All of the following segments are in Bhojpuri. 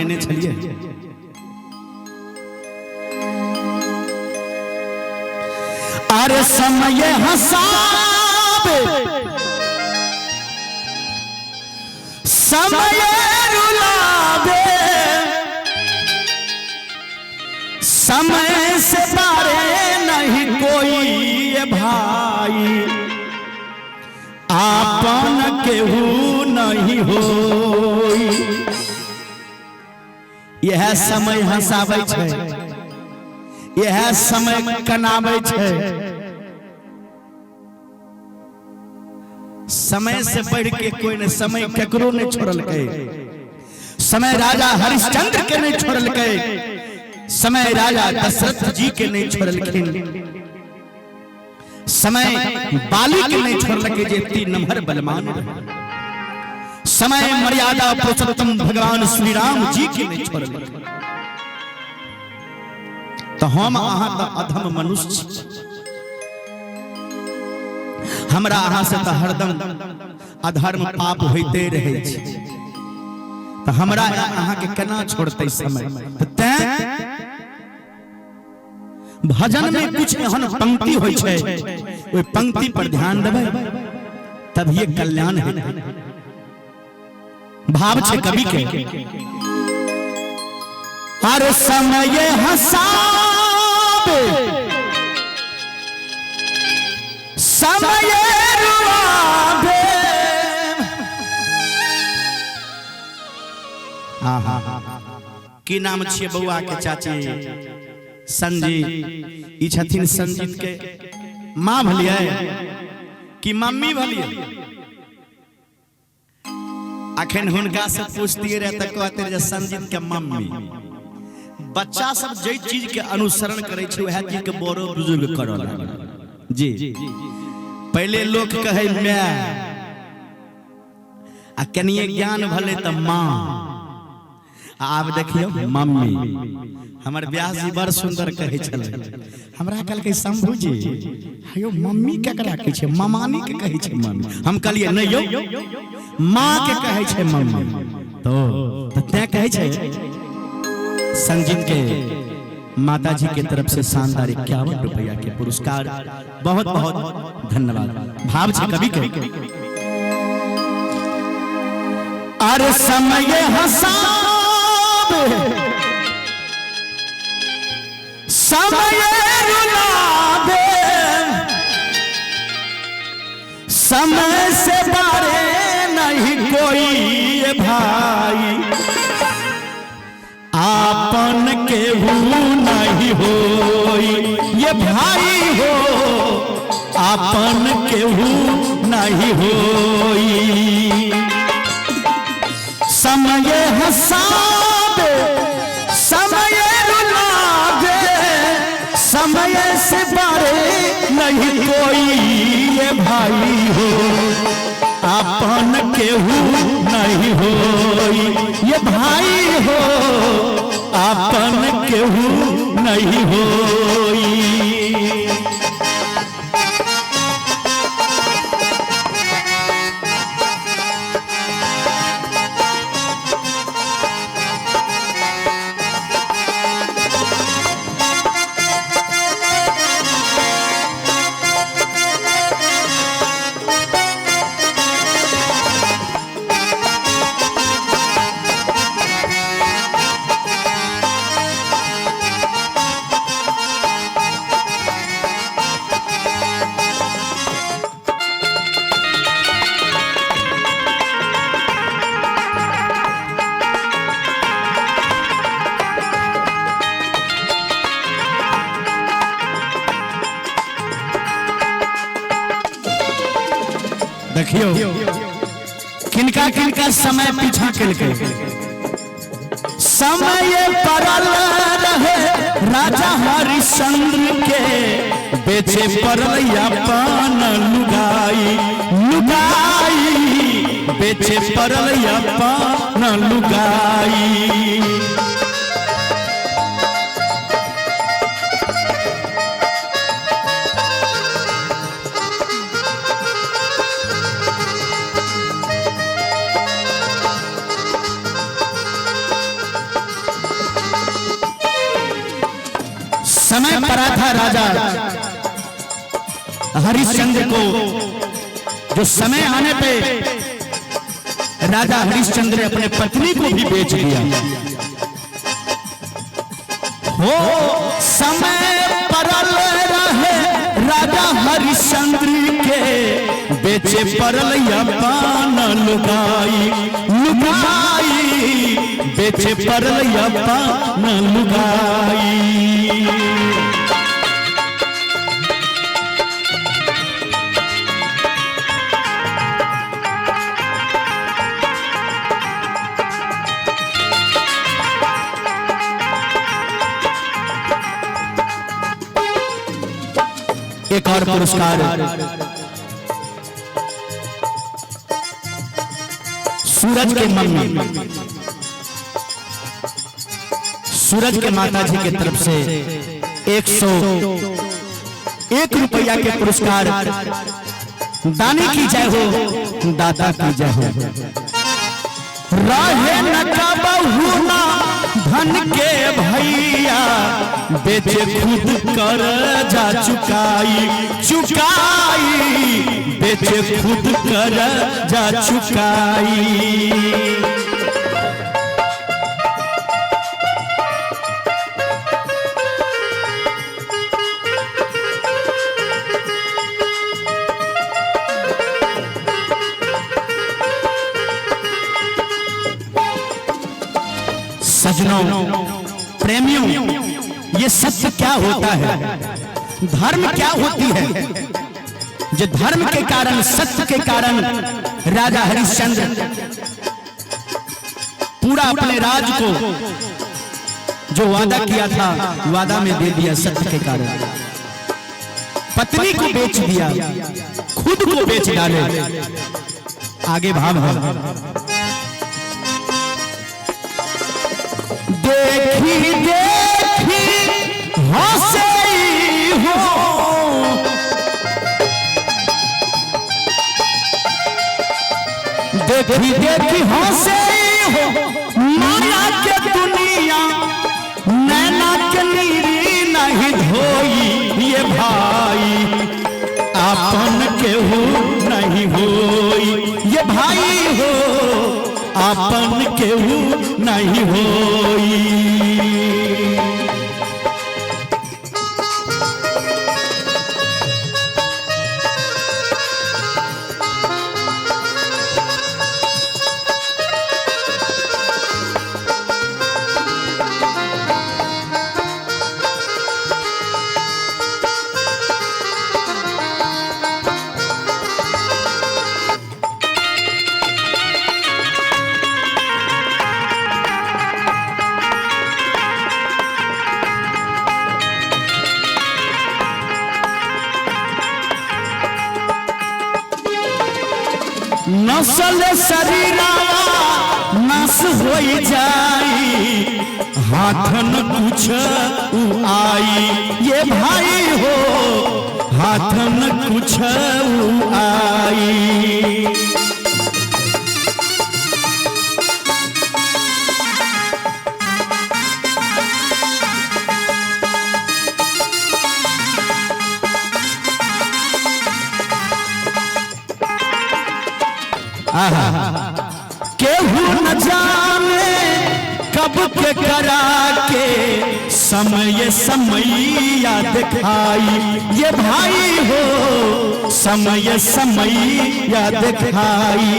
केने छलिए। अरे समय हंसाबे समय रुलावे, समय से पारे नहीं कोई ये भाई, आपन केहू नहीं होई। यह समय हंसावे छे, यह समय कनावे छे। समय से बढ़ के कोई ने समय केकरो ने छोड़ल के। समय राजा हरिश्चंद्र के नहीं छोड़ल के, समय राजा दशरथ जी के नहीं छोड़लखिन, समय बाली के नहीं छोड़ल के जे 3 नंबर बलवान रहे। समय मर्यादा पुरुषोत्तम भगवान श्री राम जी के नहीं छोड़ल। तो हम अहाँ तो अधम मनुष्य, हमरा अहाँ से तो हरदम अधर्म पाप होते रहे छी। तो हमरा अहाँ के केना छोड़ते समय। तो तैं भजन में कुछ एहन पंक्ति होय छे, ओई पंक्ति पर ध्यान देबै तब ये कल्याण है। भाव छे कवि के, अरे समय हंसाबे समय रुलावे। की नाम छिए बउआ के चाची? संजीत। ई छथिन संजीत के माँ भलिए कि मम्मी भलिए? अखन हुनका से पूछतिए रहे त कहते जे संजीत के मम्मी। बच्चा सब जे चीज के अनुसरण करे छे वह चीज के बड़ो बुजुर्ग करल जी। पहले लोग कहे मैं, आ कनिए ज्ञान भले त माँ, आब देखियो मम्मी। हमर व्यास जी बड़ सुंदर कहे छले, हमरा कल के शंभू जी हेयो मम्मी केकरा कहै छै? ममानी के कहै छै मम्मी। हम कहलिए नहीं यो माँ के कहै छै मम्मी। तो तै कहै छै। संजीत के माताजी के तरफ से शानदार 51 रुपया के पुरस्कार, बहुत बहुत धन्यवाद। भाव छे कवि के, अरे समय हंसाबे समय रुलावे, समय से बारे नहीं कोई ये भाई, आपन केहू नहीं होई। ये भाई हो आपन केहू नहीं होई। समय हंसाबे समय रुलावे, समय से बारे नहीं कोई ये भाई हो, आपन केहू नहीं होई। ये भाई हो आपन केहू नहीं होई। देखियो किनका किनका समय पीछा केलकै। समय पड़ल रहे राजा हरिश्चंद्र के, बेचे पड़ल अपन लुगाई। लुगाई बेचे पड़ल अपन लुगाई। समय पड़ा था राजा हरिश्चंद्र को, जो समय आने पे राजा हरिश्चंद्र ने अपने पत्नी को भी बेच दिया। हो समय परल रहे राजा हरिश्चंद्र के, बेचे परल अपन लुगाई लुगाई, बेचे परल अपन लुगाई। एक और पुरस्कार सूरज के मम्मी, सूरज के माता जी की तरफ से 101 रुपया के पुरस्कार। दानी की जय हो, दाता की जय हो। राहे न कबहू ना धन के भैया, बेचे खुद कर जा चुकाई चुकाई, बेचे खुद कर जा चुकाई। सजनों, प्रेमियों, ये सत्य क्या होता है, धर्म क्या होती है? जो धर्म के कारण, सत्य के कारण राजा हरिश्चंद्र पूरा अपने राज को जो वादा किया था, वादा में दे दिया। सत्य के कारण पत्नी को बेच दिया, खुद को बेच डाले। आगे भाव है, देखी देखी हंसे हो, देखी देखी हंसे हो, माया के दुनिया नैना के नीरी नहीं धोई। ये भाई आपन केहू नहीं होई, ये भाई हो आपन केहू नहीं होई। नसल शरीरावा नस हो जाई, हाथन कुछ आई। ये भाई हो हाथन कुछ आई। केहू न जाने कब के करा के, समय समय याद खाई। ये भाई हो समय समय याद खाई।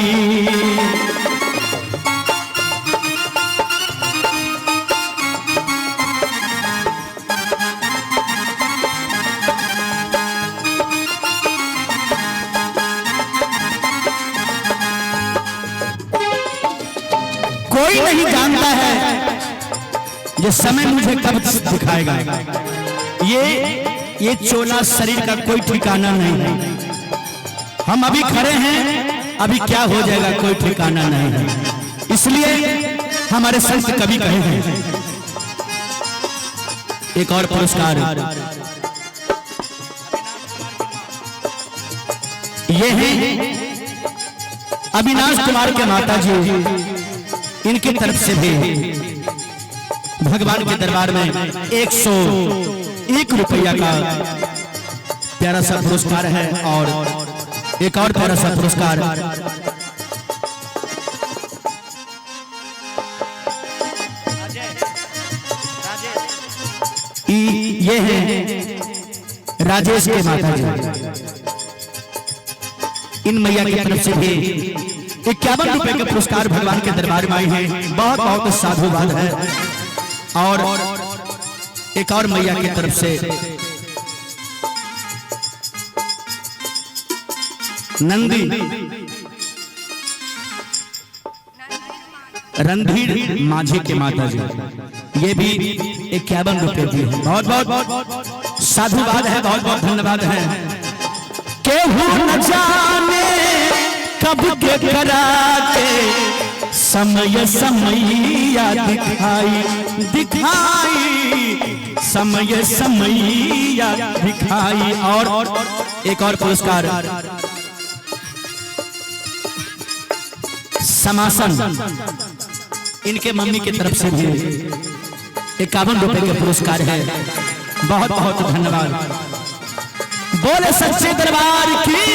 कोई नहीं जानता है ये समय मुझे कब दिखाएगा। ये चोला शरीर का कोई ठिकाना नहीं है। हम अभी खड़े हैं, अभी क्या हो जाएगा कोई ठिकाना नहीं है। इसलिए हमारे संत कवि कहे हैं। एक और पुरस्कार ये है अविनाश कुमार के माता जी, इनकी तरफ से भी भगवान के दरबार में 101 1 रुपया का प्यारा सा पुरस्कार है। और एक और प्यारा सा पुरस्कार ये है राजेश के माता जी। इन मैया की तरफ से भी 51 रुपए के पुरस्कार भगवान के दरबार में आए हैं। बहुत बहुत साधुवाद है। और एक और मैया की तरफ से नंदी रणधीर माझी के माता जी, ये भी 51 रुपए की है। बहुत बहुत साधुवाद है, बहुत बहुत धन्यवाद है। केहू न जाने कब के करा के समय समैया दिखाई दिखाई समय समैया दिखाई। और एक और पुरस्कार समासन इनके मम्मी की तरफ से भी 51 रुपए के पुरस्कार है। बहुत बहुत धन्यवाद। बोले सच्चे दरबार की।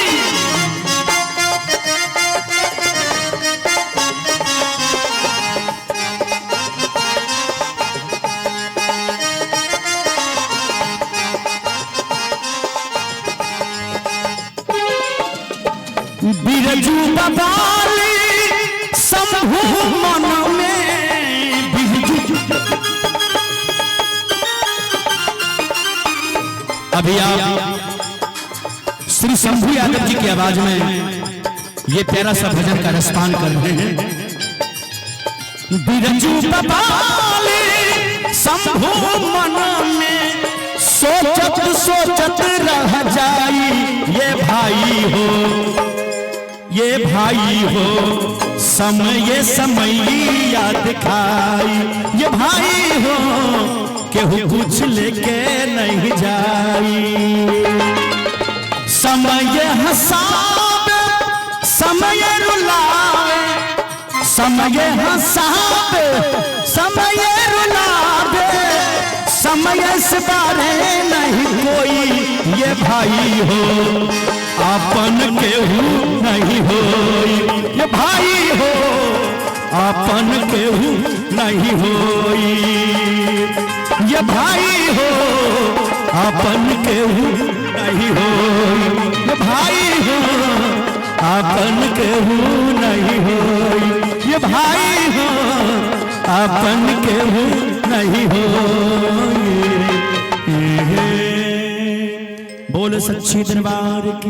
बिरजू बबाली शंभु मन में बिरजू। अभी आप श्री शंभु यादव जी की आवाज में ये प्यारा सा भजन का रसपान कर रहे हैं। बिरजू बबाली शंभु मन में सोचत सोचत रह जाई ये भाई हो ये भाई हो समय समैया दिखाई। ये भाई हो केहू कुछ लेके नहीं जाई। समय हसावे समय रुलावे समय हसावे समय रुलावे समय से बारे नहीं कोई। ये भाई हो आपन केहू नहीं हो। ये भाई हो आपन केहू नहीं हो। ये भाई हो आपन केहू नहीं हो। ये भाई हो आपन केहू नहीं हो। ये भाई हो आपन केहू नहीं हो। बोल सच्चे दरबार की।